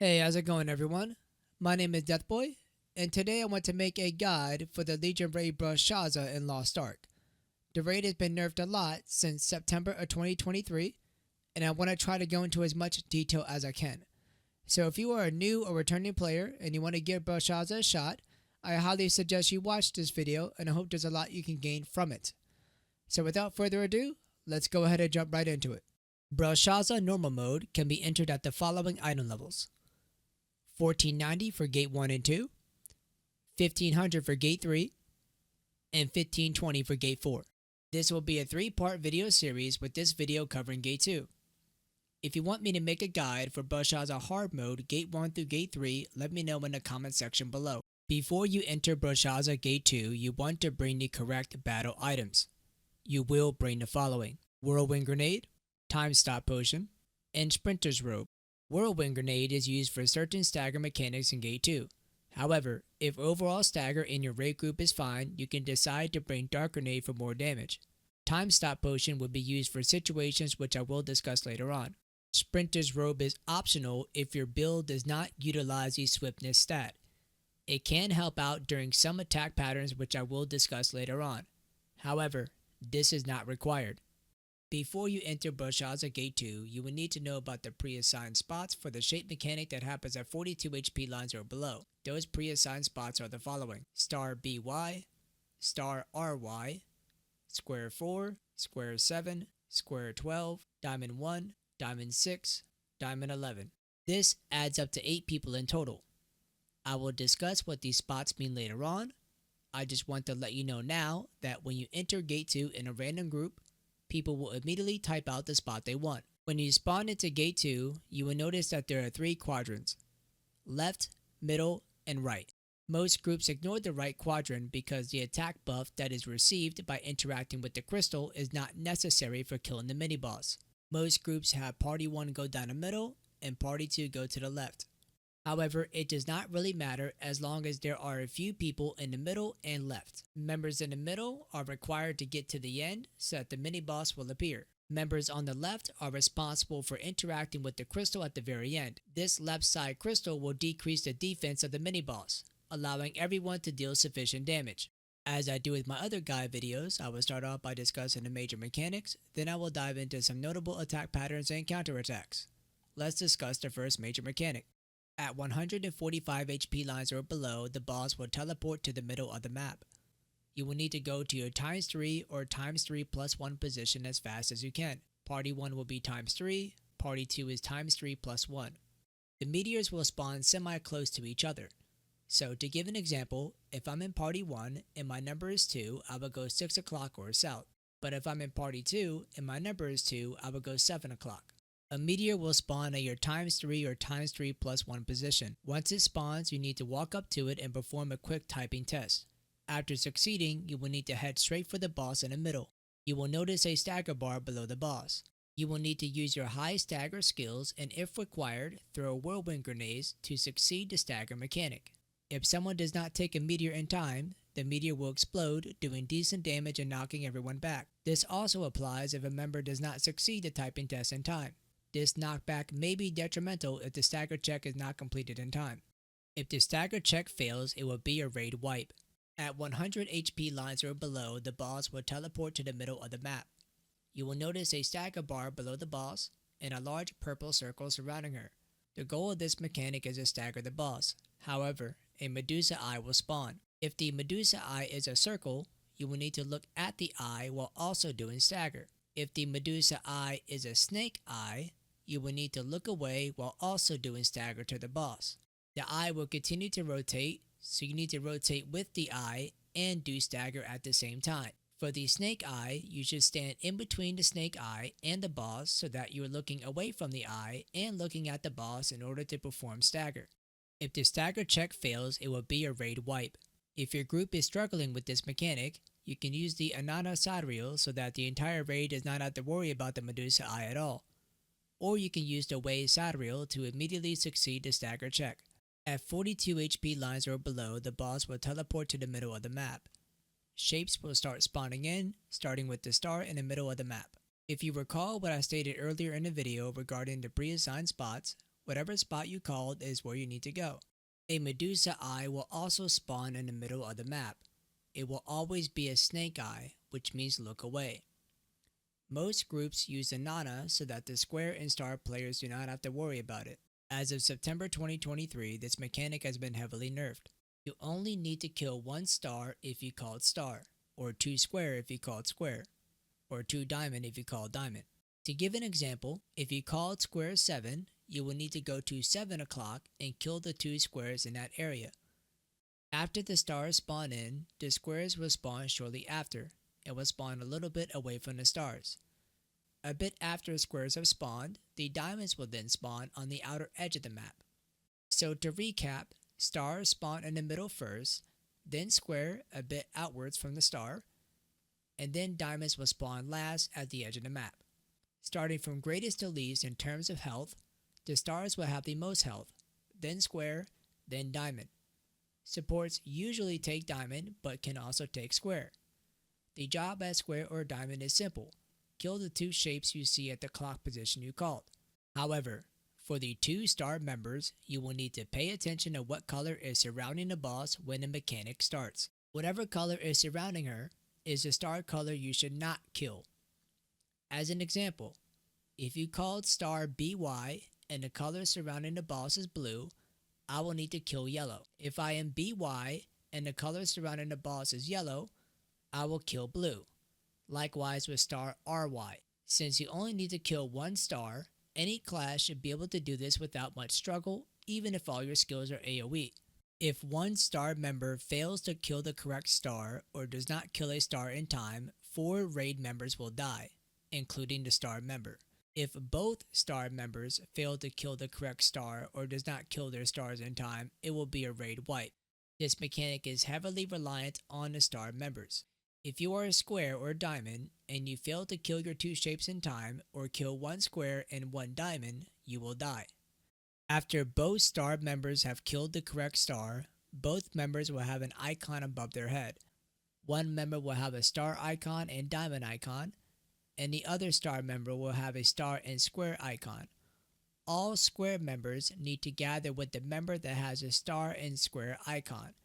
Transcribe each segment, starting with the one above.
Hey, how's it going, everyone? My name is Deathboy, and today I want to make a guide for the Legion raid Brelshaza in Lost Ark. The raid has been nerfed a lot since September of 2023, and I want to try to go into as much detail as I can. So if you are a new or returning player and you want to give Brelshaza a shot, I highly suggest you watch this video, and I hope there's a lot you can gain from it. So without further ado, let's go ahead and jump right into it. Brelshaza Normal Mode can be entered at the following item levels: 1490 for Gate 1 and 2, 1500 for Gate 3, and 1520 for Gate 4. This will be a 3-part video series, with this video covering Gate 2. If you want me to make a guide for Brelshaza Hard Mode Gate 1 through Gate 3, let me know in the comment section below. Before you enter Brelshaza Gate 2, you want to bring the correct battle items. You will bring the following: Whirlwind Grenade, Time Stop Potion, and Sprinter's Robe. Whirlwind Grenade is used for certain stagger mechanics in Gate 2. However, if overall stagger in your raid group is fine, you can decide to bring Dark Grenade for more damage. Time Stop Potion would be used for situations which I will discuss later on. Sprinter's Robe is optional if your build does not utilize the Swiftness stat. It can help out during some attack patterns which I will discuss later on. However, this is not required. Before you enter Brelshaza Gate 2, you will need to know about the pre-assigned spots for the shape mechanic that happens at 42 HP lines or below. Those pre-assigned spots are the following: star BY, star RY, square 4, square 7, square 12, diamond 1, diamond 6, diamond 11. This adds up to 8 people in total. I will discuss what these spots mean later on. I just want to let you know now that when you enter Gate 2 in a random group, people will immediately type out the spot they want. When you spawn into Gate 2, you will notice that there are 3 quadrants: left, middle, and right. Most groups ignore the right quadrant because the attack buff that is received by interacting with the crystal is not necessary for killing the mini-boss. Most groups have Party 1 go down the middle and Party 2 go to the left. However, it does not really matter as long as there are a few people in the middle and left. Members in the middle are required to get to the end so that the mini-boss will appear. Members on the left are responsible for interacting with the crystal at the very end. This left side crystal will decrease the defense of the mini-boss, allowing everyone to deal sufficient damage. As I do with my other guide videos, I will start off by discussing the major mechanics, then I will dive into some notable attack patterns and counterattacks. Let's discuss the first major mechanic. At 145 HP lines or below, the boss will teleport to the middle of the map. You will need to go to your ×3 or ×3 plus 1 position as fast as you can. Party 1 will be ×3, Party 2 is ×3 plus 1. The meteors will spawn semi-close to each other. So to give an example, if I'm in Party 1 and my number is 2, I will go 6 o'clock or south. But if I'm in Party 2 and my number is 2, I will go 7 o'clock. A meteor will spawn at your ×3 or ×3 plus 1 position. Once it spawns, you need to walk up to it and perform a quick typing test. After succeeding, you will need to head straight for the boss in the middle. You will notice a stagger bar below the boss. You will need to use your high stagger skills and, if required, throw whirlwind grenades to succeed the stagger mechanic. If someone does not take a meteor in time, the meteor will explode, doing decent damage and knocking everyone back. This also applies if a member does not succeed the typing test in time. This knockback may be detrimental if the stagger check is not completed in time. If the stagger check fails, it will be a raid wipe. At 100 HP lines or below, the boss will teleport to the middle of the map. You will notice a stagger bar below the boss and a large purple circle surrounding her. The goal of this mechanic is to stagger the boss. However, a Medusa eye will spawn. If the Medusa eye is a circle, you will need to look at the eye while also doing stagger. If the Medusa eye is a snake eye, you will need to look away while also doing stagger to the boss. The eye will continue to rotate, so you need to rotate with the eye and do stagger at the same time. For the snake eye, you should stand in between the snake eye and the boss so that you are looking away from the eye and looking at the boss in order to perform stagger. If the stagger check fails, it will be a raid wipe. If your group is struggling with this mechanic, you can use the Anana Sadriel so that the entire raid does not have to worry about the Medusa eye at all. Or you can use the Way Sadriel to immediately succeed the stagger check. At 42 HP lines or below, the boss will teleport to the middle of the map. Shapes will start spawning in, starting with the star in the middle of the map. If you recall what I stated earlier in the video regarding the pre-assigned spots, whatever spot you called is where you need to go. A Medusa eye will also spawn in the middle of the map. It will always be a snake eye, which means look away. Most groups use the Nana so that the square and star players do not have to worry about it. As of September 2023, this mechanic has been heavily nerfed. You only need to kill one star if you called star, or two square if you called square, or two diamond if you called diamond. To give an example, if you called square 7, you will need to go to 7 o'clock and kill the two squares in that area. After the stars spawn in, the squares will spawn shortly after, and will spawn a little bit away from the stars. A bit after squares have spawned, the diamonds will then spawn on the outer edge of the map. So to recap, stars spawn in the middle first, then square a bit outwards from the star, and then diamonds will spawn last at the edge of the map. Starting from greatest to least in terms of health, the stars will have the most health, then square, then diamond. Supports usually take diamond but can also take square. The job at square or diamond is simple. Kill the two shapes you see at the clock position you called. However, for the two star members, you will need to pay attention to what color is surrounding the boss when the mechanic starts. Whatever color is surrounding her is the star color you should not kill. As an example, if you called star BY and the color surrounding the boss is blue, I will need to kill yellow. If I am BY and the color surrounding the boss is yellow, I will kill blue. Likewise with star RY. Since you only need to kill one star, any class should be able to do this without much struggle, even if all your skills are AoE. If one star member fails to kill the correct star or does not kill a star in time, 4 raid members will die, including the star member. If both star members fail to kill the correct star or does not kill their stars in time, it will be a raid wipe. This mechanic is heavily reliant on the star members. If you are a square or diamond and you fail to kill your two shapes in time or kill one square and one diamond, you will die. After both star members have killed the correct star, both members will have an icon above their head. One member will have a star icon and diamond icon, and the other star member will have a star and square icon. All square members need to gather with the member that has a star and square icon.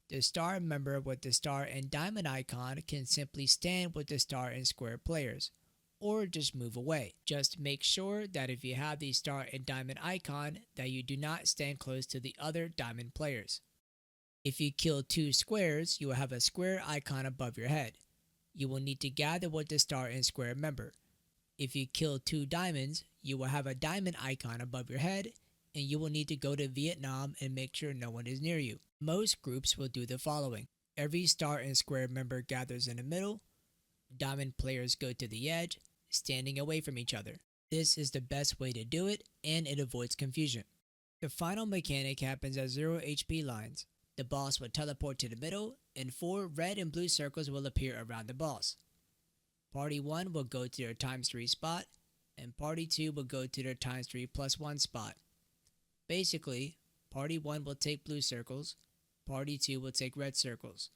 The star member with the star and diamond icon can simply stand with the star and square players, or just move away. Just make sure that if you have the star and diamond icon, that you do not stand close to the other diamond players. If you kill two squares, you will have a square icon above your head. You will need to gather with the star and square member. If you kill two diamonds, you will have a diamond icon above your head, and you will need to go to Vietnam and make sure no one is near you. Most groups will do the following. Every star and square member gathers in the middle. Diamond players go to the edge, standing away from each other. This is the best way to do it, and it avoids confusion. The final mechanic happens at 0 HP lines. The boss will teleport to the middle, and 4 red and blue circles will appear around the boss. Party 1 will go to their ×3 spot, and Party 2 will go to their ×3+1 spot. Basically, Party 1 will take blue circles, Party 2 will take red circles.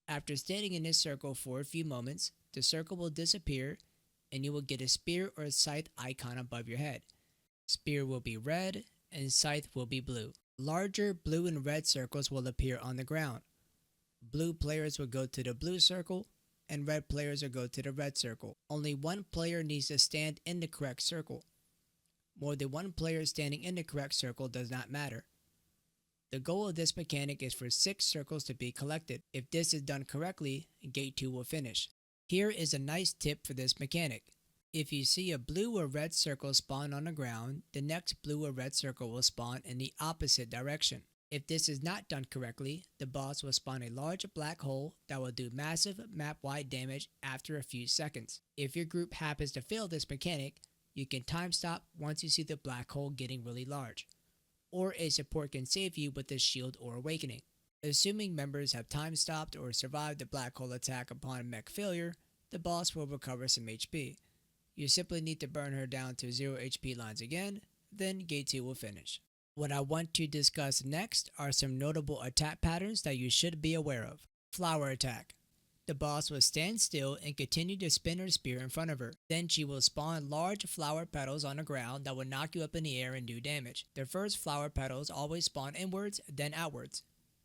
After standing in this circle for a few moments, the circle will disappear, and you will get a spear or a scythe icon above your head. Spear will be red, and scythe will be blue. Larger blue and red circles will appear on the ground. Blue players will go to the blue circle, and red players will go to the red circle. Only one player needs to stand in the correct circle. More than one player standing in the correct circle does not matter. The goal of this mechanic is for 6 circles to be collected. If this is done correctly, Gate 2 will finish. Here is a nice tip for this mechanic. If you see a blue or red circle spawn on the ground, the next blue or red circle will spawn in the opposite direction. If this is not done correctly, the boss will spawn a large black hole that will do massive map-wide damage after a few seconds. If your group happens to fail this mechanic, you can time stop once you see the black hole getting really large. Or a support can save you with a shield or awakening. Assuming members have time stopped or survived the black hole attack upon mech failure, the boss will recover some HP. You simply need to burn her down to 0 HP lines again, then Gate 2 will finish. What I want to discuss next are some notable attack patterns that you should be aware of. Flower Attack. The boss will stand still and continue to spin her spear in front of her. Then she will spawn large flower petals on the ground that will knock you up in the air and do damage. The first flower petals always spawn inwards, then outwards.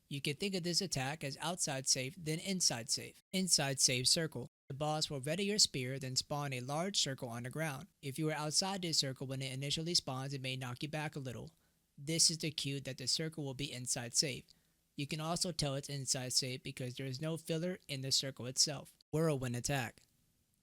You can think of this attack as outside safe, then inside safe. Inside safe circle. The boss will ready your spear, then spawn a large circle on the ground. If you are outside this circle when it initially spawns, it may knock you back a little. This is the cue that the circle will be inside safe. You can also tell it's inside safe because there is no filler in the circle itself. Whirlwind Attack.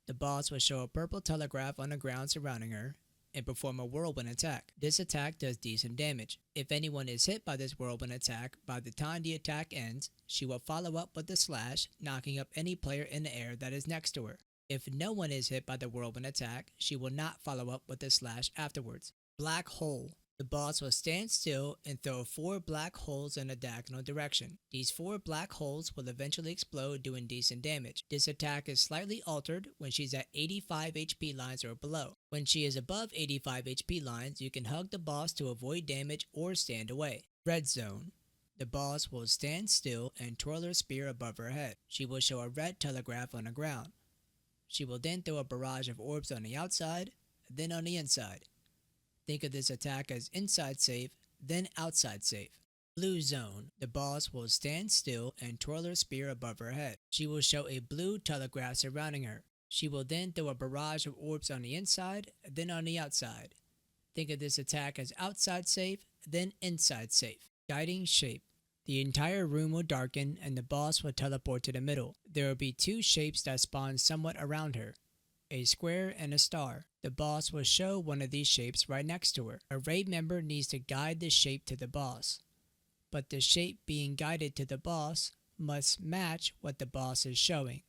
The boss will show a purple telegraph on the ground surrounding her and perform a whirlwind attack. This attack does decent damage. If anyone is hit by this whirlwind attack, by the time the attack ends, she will follow up with a slash, knocking up any player in the air that is next to her. If no one is hit by the whirlwind attack, she will not follow up with a slash afterwards. Black Hole. The boss will stand still and throw 4 black holes in a diagonal direction. These 4 black holes will eventually explode, doing decent damage. This attack is slightly altered when she's at 85 HP lines or below. When she is above 85 HP lines, you can hug the boss to avoid damage or stand away. Red Zone. The boss will stand still and twirl her spear above her head. She will show a red telegraph on the ground. She will then throw a barrage of orbs on the outside, then on the inside. Think of this attack as inside safe, then outside safe. Blue Zone. The boss will stand still and twirl her spear above her head. She will show a blue telegraph surrounding her. She will then throw a barrage of orbs on the inside, then on the outside. Think of this attack as outside safe, then inside safe. Guiding Shape. The entire room will darken and the boss will teleport to the middle. There will be 2 shapes that spawn somewhat around her. A square and a star. The boss will show one of these shapes right next to her. A raid member needs to guide the shape to the boss, but the shape being guided to the boss must match what the boss is showing.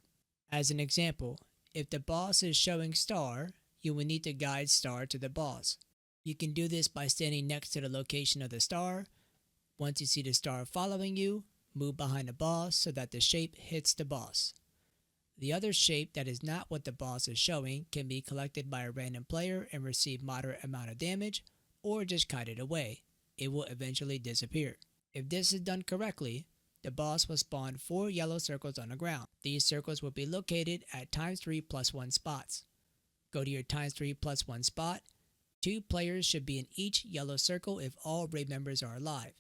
As an example, if the boss is showing star, you will need to guide star to the boss. You can do this by standing next to the location of the star. Once you see the star following you, move behind the boss so that the shape hits the boss. The other shape that is not what the boss is showing can be collected by a random player and receive moderate amount of damage, or just kite it away. It will eventually disappear. If this is done correctly, the boss will spawn 4 yellow circles on the ground. These circles will be located at ×3+1 spots. Go to your ×3+1 spot. 2 players should be in each yellow circle if all raid members are alive.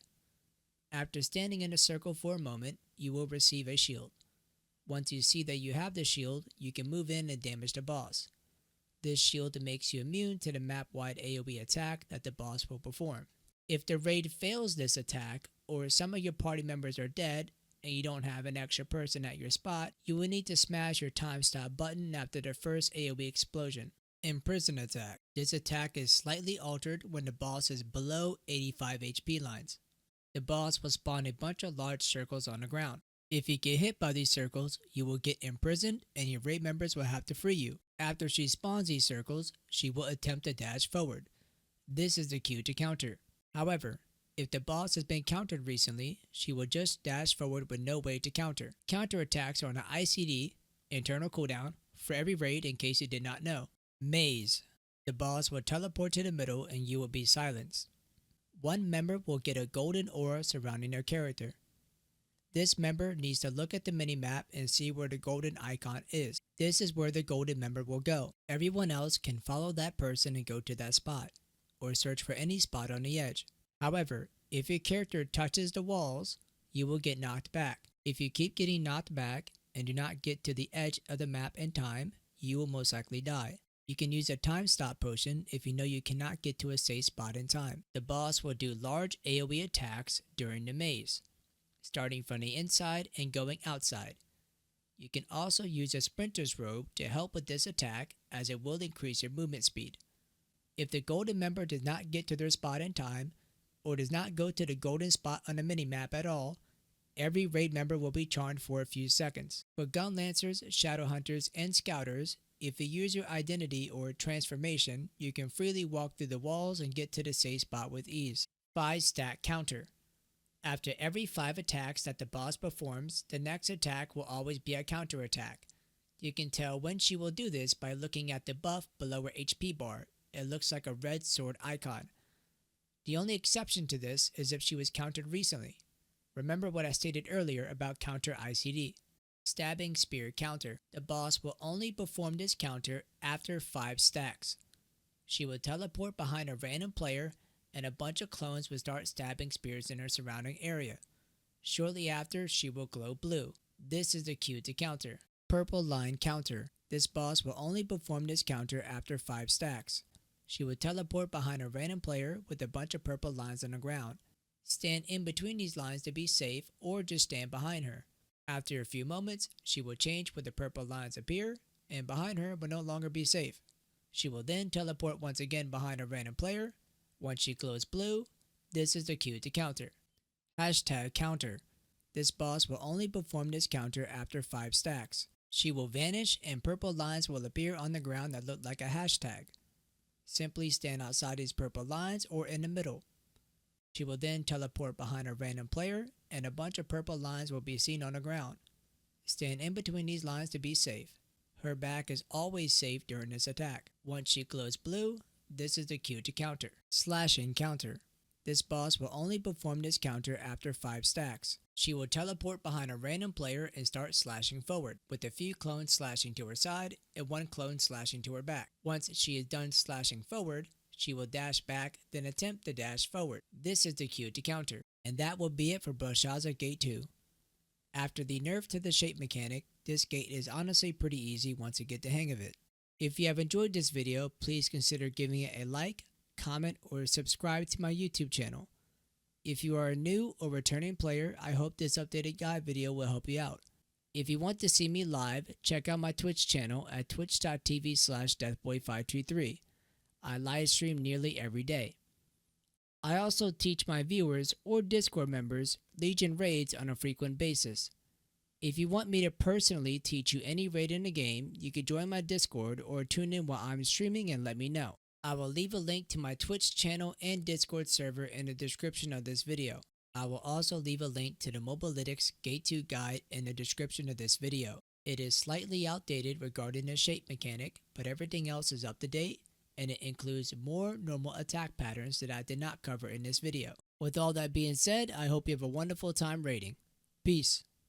After standing in a circle for a moment, you will receive a shield. Once you see that you have the shield, you can move in and damage the boss. This shield makes you immune to the map-wide AoE attack that the boss will perform. If the raid fails this attack, or some of your party members are dead, and you don't have an extra person at your spot, you will need to smash your time stop button after the first AoE explosion. Imprison Attack. This attack is slightly altered when the boss is below 85 HP lines. The boss will spawn a bunch of large circles on the ground. If you get hit by these circles, you will get imprisoned and your raid members will have to free you. After she spawns these circles, she will attempt to dash forward. This is the cue to counter. However, if the boss has been countered recently, she will just dash forward with no way to counter. Counter attacks are on an ICD, internal cooldown, for every raid in case you did not know. Maze. The boss will teleport to the middle and you will be silenced. One member will get a golden aura surrounding their character. This member needs to look at the minimap and see where the golden icon is. This is where the golden member will go. Everyone else can follow that person and go to that spot, or search for any spot on the edge. However, if your character touches the walls, you will get knocked back. If you keep getting knocked back and do not get to the edge of the map in time, you will most likely die. You can use a time stop potion if you know you cannot get to a safe spot in time. The boss will do large AoE attacks during the maze, starting from the inside and going outside. You can also use a sprinter's robe to help with this attack, as it will increase your movement speed. If the golden member does not get to their spot in time, or does not go to the golden spot on the minimap at all, every raid member will be charmed for a few seconds. For gun lancers, shadow hunters, and scouters, if you use your identity or transformation, you can freely walk through the walls and get to the safe spot with ease. 5-stack counter. After every 5 attacks that the boss performs, the next attack will always be a counter attack. You can tell when she will do this by looking at the buff below her HP bar. It looks like a red sword icon. The only exception to this is if she was countered recently. Remember what I stated earlier about counter ICD. Stabbing Spear Counter. The boss will only perform this counter after 5 stacks. She will teleport behind a random player and a bunch of clones will start stabbing spears in her surrounding area. Shortly after, she will glow blue. This is the cue to counter. Purple Line Counter. This boss will only perform this counter after 5 stacks. She will teleport behind a random player with a bunch of purple lines on the ground. Stand in between these lines to be safe or just stand behind her. After a few moments, she will change where the purple lines appear and behind her will no longer be safe. She will then teleport once again behind a random player. Once she glows blue, this is the cue to counter. Hashtag Counter. This boss will only perform this counter after 5 stacks. She will vanish and purple lines will appear on the ground that look like a hashtag. Simply stand outside these purple lines or in the middle. She will then teleport behind a random player and a bunch of purple lines will be seen on the ground. Stand in between these lines to be safe. Her back is always safe during this attack. Once she glows blue, this is the cue to counter. Slashing Counter. This boss will only perform this counter after 5 stacks. She will teleport behind a random player and start slashing forward, with a few clones slashing to her side and 1 clone slashing to her back. Once she is done slashing forward, she will dash back, then attempt to dash forward. This is the cue to counter. And that will be it for Brelshaza Gate 2. After the nerf to the shape mechanic, this gate is honestly pretty easy once you get the hang of it. If you have enjoyed this video, please consider giving it a like, comment, or subscribe to my YouTube channel. If you are a new or returning player, I hope this updated guide video will help you out. If you want to see me live, check out my Twitch channel at twitch.tv/deathboy523. I live stream nearly every day. I also teach my viewers or Discord members Legion raids on a frequent basis. If you want me to personally teach you any raid in the game, you can join my Discord or tune in while I'm streaming and let me know. I will leave a link to my Twitch channel and Discord server in the description of this video. I will also leave a link to the Mobalytics Gate 2 guide in the description of this video. It is slightly outdated regarding the shape mechanic, but everything else is up to date, and it includes more normal attack patterns that I did not cover in this video. With all that being said, I hope you have a wonderful time raiding. Peace.